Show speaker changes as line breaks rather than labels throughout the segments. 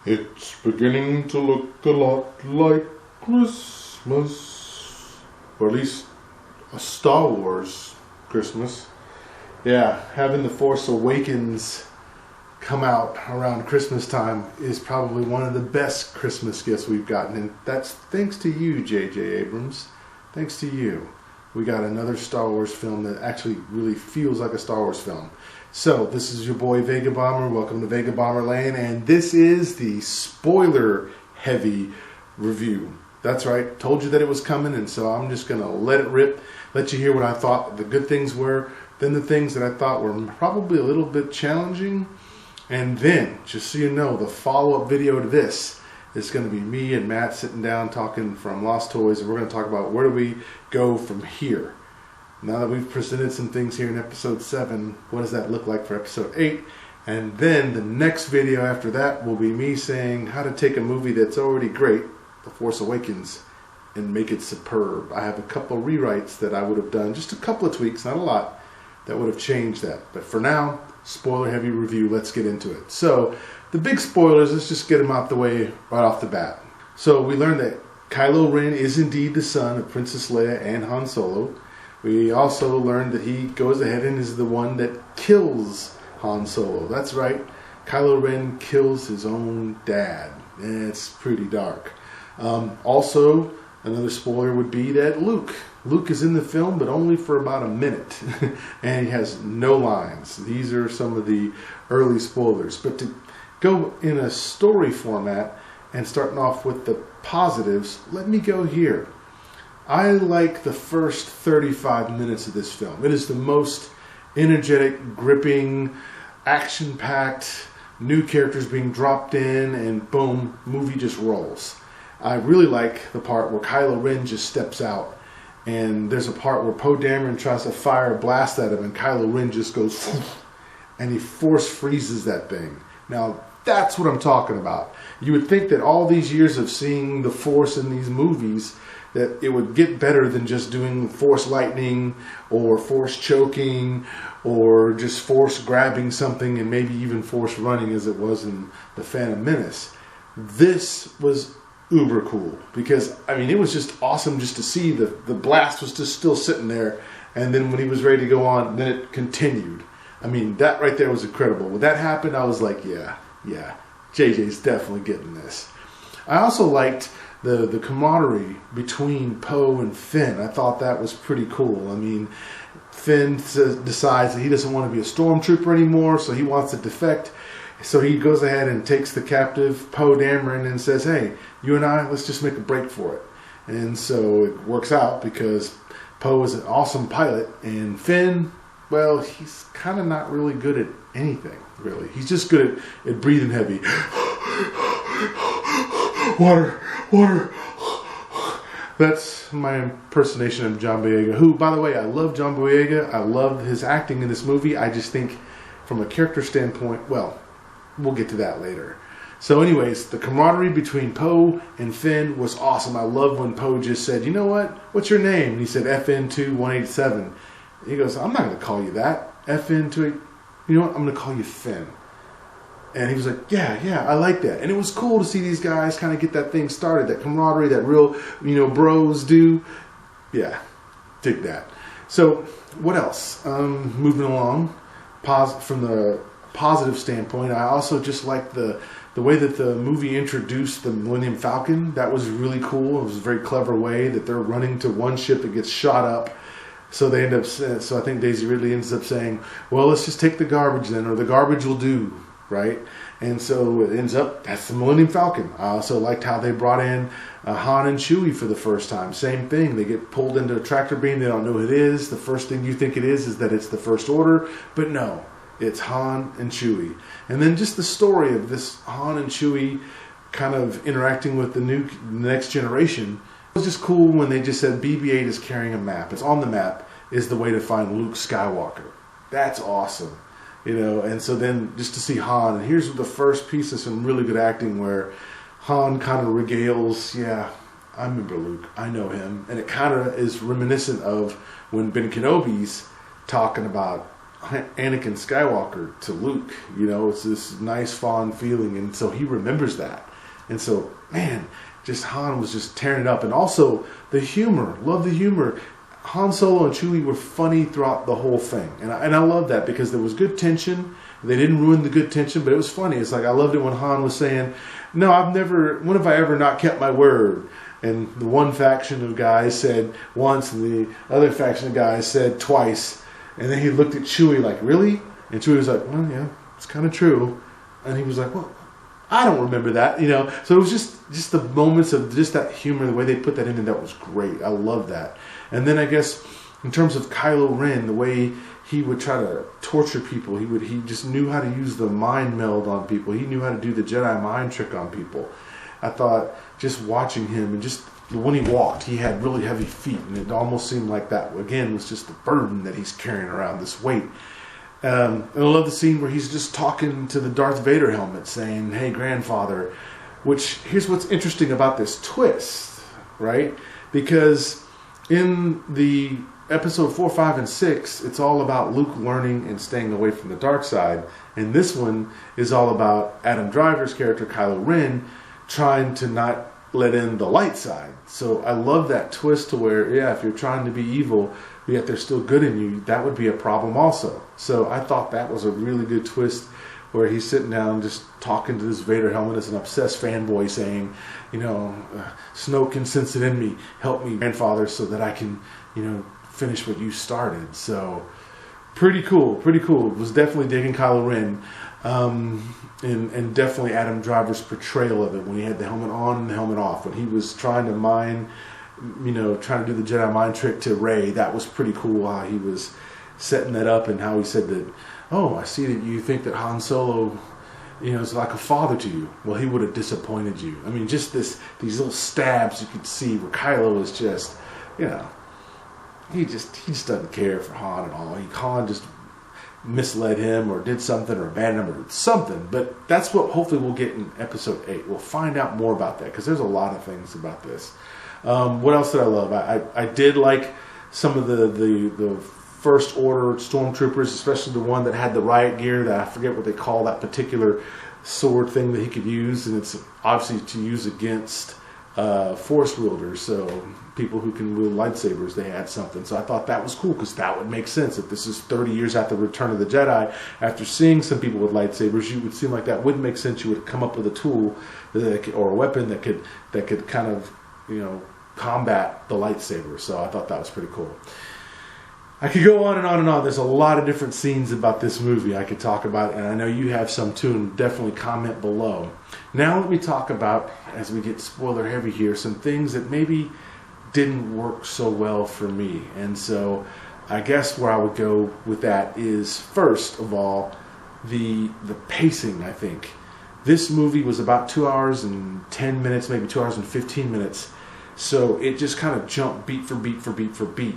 It's beginning to look a lot like Christmas. Or at least a Star Wars Christmas. Yeah, having The Force Awakens come out around Christmas time is probably one of the best Christmas gifts we've gotten. And that's thanks to you, J.J. Abrams. Thanks to you. We got another Star Wars film that actually really feels like a Star Wars film. So, this is your boy Vegabomber. Welcome to Vegabomber Land, and this is the spoiler-heavy review. That's right, told you that it was coming, and so I'm just going to let it rip, let you hear what I thought the good things were, then the things that I thought were probably a little bit challenging, and then, just so you know, the follow-up video to this is going to be me and Matt sitting down talking from Lost Toys, and we're going to talk about where do we go from here. Now that we've presented some things here in episode 7, what does that look like for episode 8? And then the next video after that will be me saying how to take a movie that's already great, The Force Awakens, and make it superb. I have a couple rewrites that I would have done, just a couple of tweaks, not a lot, that would have changed that. But for now, spoiler heavy review, let's get into it. So, the big spoilers, let's just get them out the way right off the bat. So we learned that Kylo Ren is indeed the son of Princess Leia and Han Solo. We also learned that he goes ahead and is the one that kills Han Solo. That's right, Kylo Ren kills his own dad. It's pretty dark. Also, another spoiler would be that Luke is in the film, but only for about a minute. And he has no lines. These are some of the early spoilers. But to go in a story format and starting off with the positives, let me go here. I like the first 35 minutes of this film. It is the most energetic, gripping, action-packed, new characters being dropped in, and boom, movie just rolls. I really like the part where Kylo Ren just steps out, and there's a part where Poe Dameron tries to fire a blast at him, and Kylo Ren just goes, and he force freezes that thing. Now, that's what I'm talking about. You would think that all these years of seeing the Force in these movies, that it would get better than just doing Force lightning or Force choking or just Force grabbing something and maybe even Force running as it was in The Phantom Menace. This was uber cool because, I mean, it was just awesome just to see the blast was just still sitting there, and then when he was ready to go on, then it continued. I mean, that right there was incredible. When that happened, I was like, yeah, JJ's definitely getting this. I also liked the camaraderie between Poe and Finn. I thought that was pretty cool. I mean, Finn decides that he doesn't want to be a stormtrooper anymore, so he wants to defect. So he goes ahead and takes the captive Poe Dameron and says, hey, you and I, let's just make a break for it. And so it works out because Poe is an awesome pilot, and Finn, well, he's kind of not really good at anything, really. He's just good at breathing heavy. Water. That's my impersonation of John Boyega, who, by the way, I love John Boyega. I love his acting in this movie. I just think from a character standpoint, well, we'll get to that later. So anyways, the camaraderie between Poe and Finn was awesome. I love when Poe just said, you know what? What's your name? And he said FN2187. He goes, I'm not going to call you that. FN28. You know what? I'm going to call you Finn. And he was like, yeah, I like that. And it was cool to see these guys kind of get that thing started, that camaraderie, that real, bros do. Yeah, dig that. So, what else? Moving along, from the positive standpoint, I also just liked the way that the movie introduced the Millennium Falcon. That was really cool. It was a very clever way that they're running to one ship that gets shot up. So they end up. So I think Daisy Ridley ends up saying, well, let's just take the garbage then, or the garbage will do. Right? And so it ends up, that's the Millennium Falcon. I also liked how they brought in Han and Chewie for the first time. Same thing. They get pulled into a tractor beam. They don't know who it is. The first thing you think it is that it's the First Order. But no, it's Han and Chewie. And then just the story of this Han and Chewie kind of interacting with the next generation. It was just cool when they just said BB-8 is carrying a map. It's on the map, is the way to find Luke Skywalker. That's awesome. And so then just to see Han, and here's the first piece of some really good acting where Han kind of regales, yeah, I remember Luke, I know him. And it kind of is reminiscent of when Ben Kenobi's talking about Anakin Skywalker to Luke. You know, it's this nice, fond feeling, and so he remembers that. And so, man, just Han was just tearing it up. And also, the humor. Love the humor. Han Solo and Chewie were funny throughout the whole thing. And I love that because there was good tension. They didn't ruin the good tension, but it was funny. It's like I loved it when Han was saying, no, when have I ever not kept my word? And the one faction of guys said once, and the other faction of guys said twice. And then he looked at Chewie like, really? And Chewie was like, well, yeah, it's kind of true. And he was like, well, I don't remember that, you know. So it was just the moments of just that humor, the way they put that in, and that was great. I love that. And then I guess in terms of Kylo Ren, the way he would try to torture people, he just knew how to use the mind meld on people. He knew how to do the Jedi mind trick on people. I thought just watching him, and just when he walked, he had really heavy feet, and it almost seemed like that again was just the burden that he's carrying around, this weight. And I love the scene where he's just talking to the Darth Vader helmet, saying, "Hey, grandfather." Which, here's what's interesting about this twist, right? Because in the episode 4, 5, and 6, it's all about Luke learning and staying away from the dark side. And this one is all about Adam Driver's character, Kylo Ren, trying to not let in the light side. So I love that twist to where, yeah, if you're trying to be evil, yet there's still good in you, that would be a problem also. So I thought that was a really good twist, where he's sitting down just talking to this Vader helmet as an obsessed fanboy saying, you know, Snoke can sense it in me. Help me, grandfather, so that I can, you know, finish what you started. So pretty cool, pretty cool. Was definitely digging Kylo Ren. And definitely Adam Driver's portrayal of it when he had the helmet on and the helmet off. When he was trying to trying to do the Jedi mind trick to Rey, that was pretty cool how he was setting that up, and how he said that, oh, I see that you think that Han Solo, you know, is like a father to you. Well, he would have disappointed you. I mean, just these little stabs you could see where Kylo is just, you know, he just doesn't care for Han at all. Han just misled him or did something or abandoned him or something. But that's what hopefully we'll get in episode 8. We'll find out more about that, because there's a lot of things about this. What else did I love? I did like some of the First Order stormtroopers, especially the one that had the riot gear. That I forget what they call that particular sword thing that he could use, and it's obviously to use against force wielders. So people who can wield lightsabers, they had something. So I thought that was cool, because that would make sense. If this is 30 years after Return of the Jedi, after seeing some people with lightsabers, you would seem like that would make sense. You would come up with a tool or a weapon that could kind of, you know, combat the lightsaber. So I thought that was pretty cool. I could go on and on and on. There's a lot of different scenes about this movie I could talk about, and I know you have some too, and definitely comment below. Now let me talk about, as we get spoiler heavy here, some things that maybe didn't work so well for me. And so I guess where I would go with that is, first of all, the pacing. I think this movie was about 2 hours and 10 minutes, maybe 2 hours and 15 minutes. So it just kind of jumped beat for beat for beat for beat,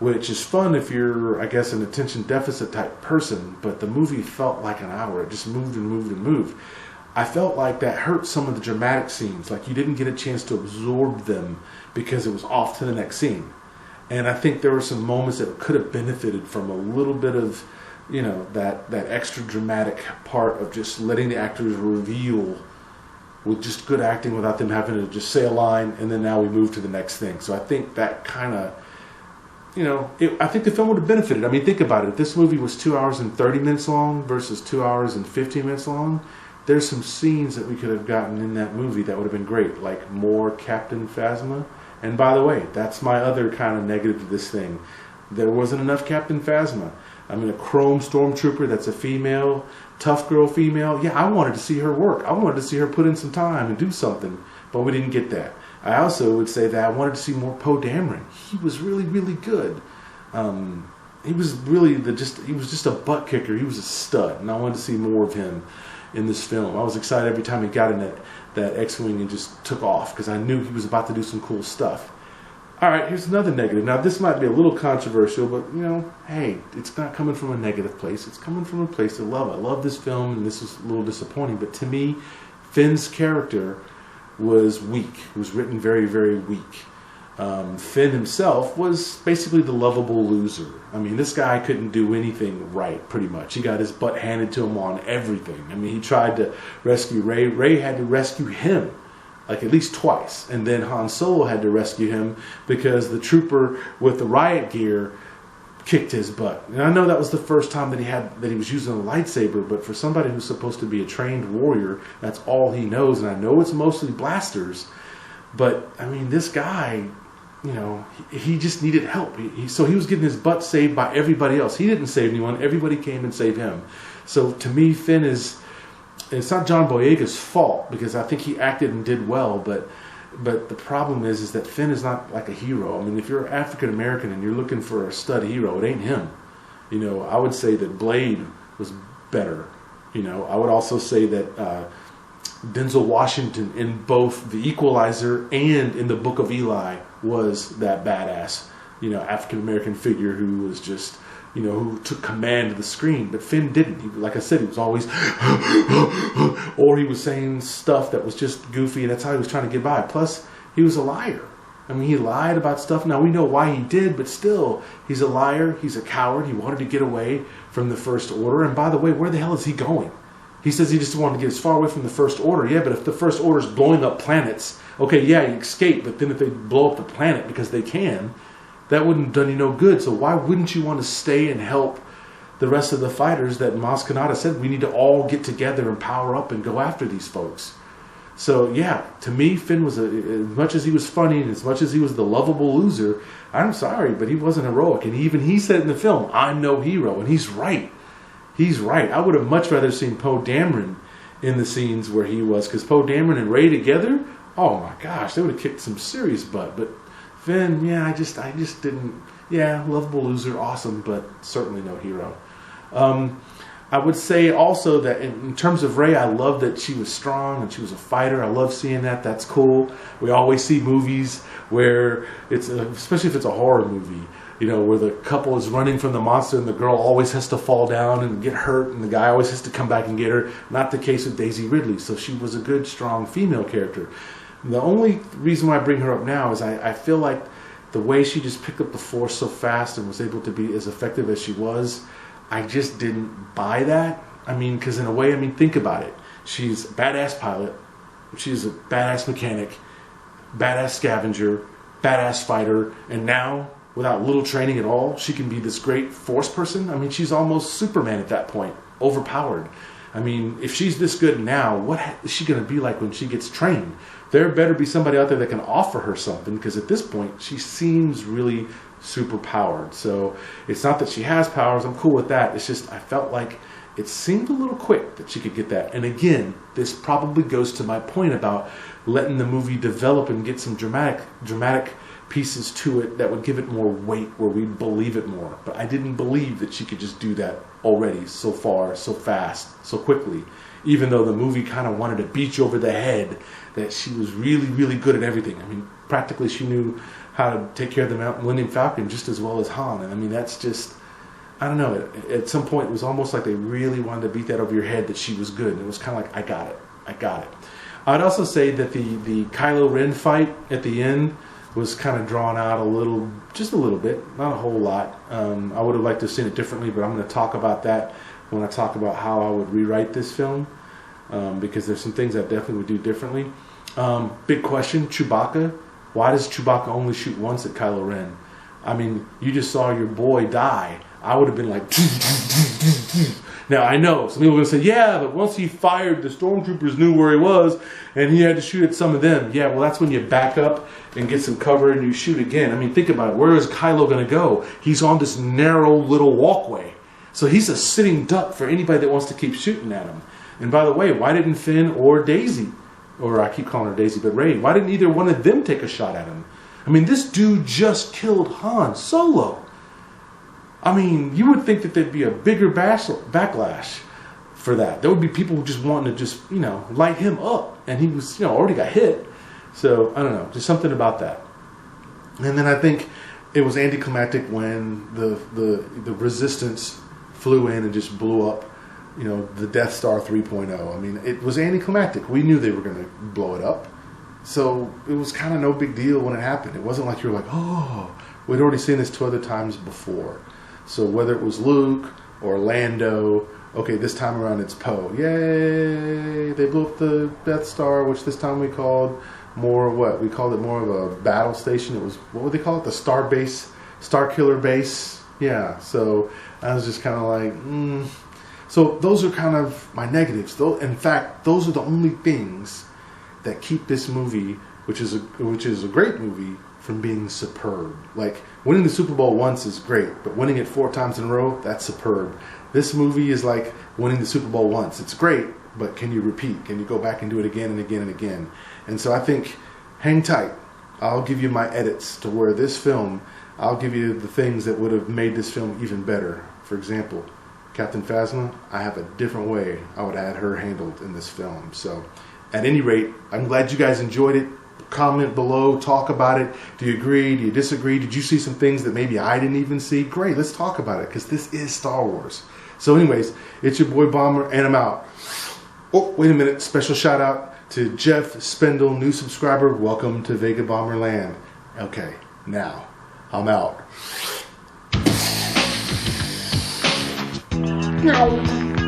which is fun if you're, I guess, an attention deficit type person. But the movie felt like an hour. It just moved and moved and moved. I felt like that hurt some of the dramatic scenes. Like you didn't get a chance to absorb them because it was off to the next scene. And I think there were some moments that could have benefited from a little bit of, you know, that extra dramatic part of just letting the actors reveal with just good acting without them having to just say a line and then now we move to the next thing. So I think that kind of, you know, I think the film would have benefited. I mean, think about it. If this movie was 2 hours and 30 minutes long versus 2 hours and 15 minutes long, there's some scenes that we could have gotten in that movie that would have been great, like more Captain Phasma. And by the way, that's my other kind of negative to this thing. There wasn't enough Captain Phasma. I mean, a chrome stormtrooper that's a female, tough girl female. Yeah, I wanted to see her work. I wanted to see her put in some time and do something, but we didn't get that. I also would say that I wanted to see more Poe Dameron. He was really, really good. He was really he was just a butt kicker. He was a stud, and I wanted to see more of him in this film. I was excited every time he got in that X-Wing and just took off, because I knew he was about to do some cool stuff. All right, here's another negative. Now, this might be a little controversial, but, you know, hey, it's not coming from a negative place. It's coming from a place of love. I love this film, and this was a little disappointing. But to me, Finn's character was weak. It was written very, very weak. Finn himself was basically the lovable loser. I mean, this guy couldn't do anything right, pretty much. He got his butt handed to him on everything. I mean, he tried to rescue Rey. Rey had to rescue him, like at least twice. And then Han Solo had to rescue him because the trooper with the riot gear kicked his butt. And I know that was the first time that he was using a lightsaber, but for somebody who's supposed to be a trained warrior, that's all he knows. And I know it's mostly blasters, but I mean, this guy, you know, he just needed help. So he was getting his butt saved by everybody else. He didn't save anyone. Everybody came and saved him. So to me, Finn it's not John Boyega's fault, because I think he acted and did well, but the problem is that Finn is not like a hero. I mean, if you're African American and you're looking for a stud hero, it ain't him. You know, I would say that Blade was better. You know, I would also say that Denzel Washington in both The Equalizer and in The Book of Eli was that badass, you know, African American figure who was just, you know, who took command of the screen. But Finn didn't. Like I said, he was always or he was saying stuff that was just goofy, and that's how he was trying to get by. Plus, he was a liar. I mean, he lied about stuff. Now, we know why he did, but still, he's a liar. He's a coward. He wanted to get away from the First Order. And by the way, where the hell is he going? He says he just wanted to get as far away from the First Order. Yeah, but if the First Order is blowing up planets, okay, yeah, you escape. But then if they blow up the planet because they can, that wouldn't have done you no good. So why wouldn't you want to stay and help the rest of the fighters that Maz Kanata said we need to all get together and power up and go after these folks? So yeah, to me, Finn was, as much as he was funny and as much as he was the lovable loser, I'm sorry, but he wasn't heroic. And even he said in the film, I'm no hero. And he's right. He's right. I would have much rather seen Poe Dameron in the scenes where he was, because Poe Dameron and Rey together, oh my gosh, they would have kicked some serious butt. But Finn, yeah, I just didn't. Yeah, lovable loser, awesome, but certainly no hero. I would say also that in terms of Rey, I love that she was strong and she was a fighter. I love seeing that. That's cool. We always see movies where it's, especially if it's a horror movie, you know, where the couple is running from the monster and the girl always has to fall down and get hurt and the guy always has to come back and get her. Not the case with Daisy Ridley. So she was a good, strong female character. The only reason why I bring her up now is I feel like the way she just picked up the Force so fast and was able to be as effective as she was, I just didn't buy that. I mean, because in a way, I mean, think about it. She's a badass pilot. She's a badass mechanic, badass scavenger, badass fighter. And now, without little training at all, she can be this great Force person. I mean, she's almost Superman at that point, overpowered. I mean, if she's this good now, what is she going to be like when she gets trained? There better be somebody out there that can offer her something, because at this point, she seems really super powered. So it's not that she has powers, I'm cool with that. It's just I felt like it seemed a little quick that she could get that. And again, this probably goes to my point about letting the movie develop and get some dramatic pieces to it that would give it more weight, where we believe it more. But I didn't believe that she could just do that already so far, so fast, so quickly, even though the movie kind of wanted to beat you over the head that she was really, really good at everything. I mean, practically she knew how to take care of the Millennium Falcon just as well as Han. And I mean, that's just, I don't know, at some point it was almost like they really wanted to beat that over your head that she was good. And it was kind of like, I got it. I'd also say that the Kylo Ren fight at the end was kind of drawn out just a little bit, not a whole lot. I would have liked to have seen it differently, but I'm going to talk about that when I talk about how I would rewrite this film, because there's some things I definitely would do differently. Big question, Chewbacca. Why does Chewbacca only shoot once at Kylo Ren? I mean, you just saw your boy die. I would have been like... Now, I know, some people are going to say, yeah, but once he fired, the stormtroopers knew where he was, and he had to shoot at some of them. Yeah, well, that's when you back up and get some cover and you shoot again. I mean, think about it. Where is Kylo going to go? He's on this narrow little walkway. So he's a sitting duck for anybody that wants to keep shooting at him. And by the way, why didn't Finn or Daisy, or I keep calling her Daisy, but Rey, why didn't either one of them take a shot at him? I mean, this dude just killed Han Solo. I mean, you would think that there'd be a bigger backlash for that. There would be people just wanting to just, you know, light him up. And he was, you know, already got hit. So, I don't know, just something about that. And then I think it was anticlimactic when the Resistance flew in and just blew up, you know, the Death Star 3.0. I mean, it was anticlimactic. We knew they were going to blow it up. So it was kind of no big deal when it happened. It wasn't like you were like, oh, we'd already seen this 2 other times before. So whether it was Luke or Lando, okay, this time around it's Poe. Yay! They blew up the Death Star, which this time we called more what? We called it more of a battle station. It was, what would they call it? The Star Base, Star Killer Base. Yeah. So I was just kind of like, So those are kind of my negatives. Though, in fact, those are the only things that keep this movie, which is a great movie, from being superb. Like, winning the Super Bowl once is great, but winning it 4 times in a row, that's superb. This movie is like winning the Super Bowl once. It's great, but can you repeat? Can you go back and do it again and again and again? And so I think, hang tight. I'll give you my edits to where this film, I'll give you the things that would have made this film even better. For example, Captain Phasma, I have a different way I would add her handled in this film. So, at any rate, I'm glad you guys enjoyed it. Comment below, talk about it. Do you agree? Do you disagree? Did you see some things that maybe I didn't even see? Great, let's talk about it, because this is Star Wars. So anyways, it's your boy Bomber, and I'm out. Oh, wait a minute. Special shout out to Jeff Spindle, new subscriber. Welcome to Vegabomber land. Okay, now, I'm out.
No.